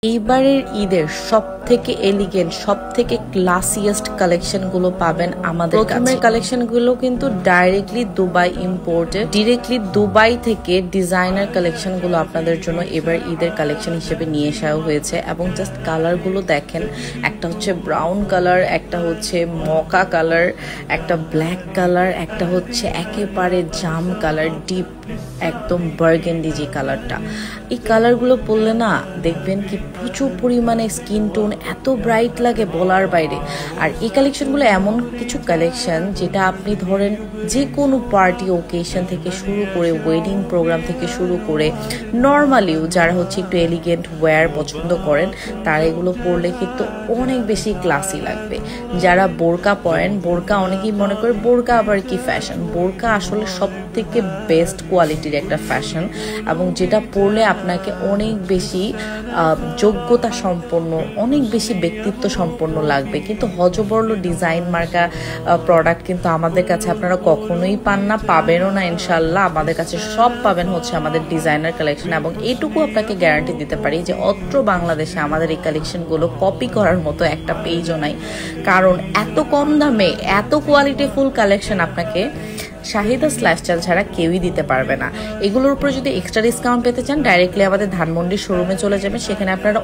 এইবারের ঈদের সবথেকে এলিগেন্ট সবথেকে ক্লাসিয়েস্ট কালেকশন গুলো পাবেন আমাদের প্রথমের কালেকশন গুলো কিন্তু directly Dubai imported directly Dubai থেকে ডিজাইনার কালেকশন গুলো আপনাদের জন্য এবার ঈদের কালেকশন হিসেবে নিয়ে আসা হয়েছে এবং জাস্ট কালার গুলো দেখেন একটা হচ্ছে ব্রাউন কালার একটা হচ্ছে মকা কালার একটা ব্ল্যাক কালার একটা হচ্ছে একেবারে জাম কালার ডিপ একদম বার্গেন্ডি যে কালারটা এই কালারগুলো পরলে না দেখবেন কি প্রচুর পরিমাণে স্কিন টোন এত ব্রাইট লাগে বলার বাইরে। আর এই কালেকশনগুলো এমন কিছু কালেকশন যেটা আপনি ধরেন যে কোনো পার্টি ওকেশন থেকে শুরু করে ওয়েডিং প্রোগ্রাম থেকে শুরু করে নর্মালিও যারা হচ্ছে একটু এলিগেন্ট ওয়্যার পছন্দ করেন তারা এগুলো পরলে কিন্তু অনেক বেশি ক্লাসি লাগবে। যারা বোরকা পরেন বোরকা অনেকেই মনে করে বোরকা আবার কি ফ্যাশন, বোরকা আসলে সব থেকে বেস্ট কোয়ালিটির একটা ফ্যাশন এবং যেটা পরলে আপনাকে অনেক বেশি যোগ্যতা সম্পন্ন অনেক বেশি ব্যক্তিত্ব সম্পন্ন লাগবে। কিন্তু হজবরল ডিজাইন মার্কা প্রোডাক্ট কিন্তু আমাদের কাছে আপনারা কখনোই পান না, পাবেনও না ইনশাল্লাহ। আমাদের কাছে সব পাবেন হচ্ছে আমাদের ডিজাইনার কালেকশন এবং এইটুকু আপনাকে গ্যারান্টি দিতে পারি যে অত্র বাংলাদেশে আমাদের এই কালেকশনগুলো কপি করার মতো একটা পেজও নাই, কারণ এত কম দামে এত কোয়ালিটিফুল কালেকশন আপনাকে শাহিদাস লাইফস্টাইল ছাড়া কেউই দিতে পারবে না। এগুলোর উপর যদি এক্সট্রা ডিসকাউন্ট পেতে চান ডাইরেক্টলি আমাদের ধানমন্ডির শোরুমে চলে যাবেন, সেখানে আপনারা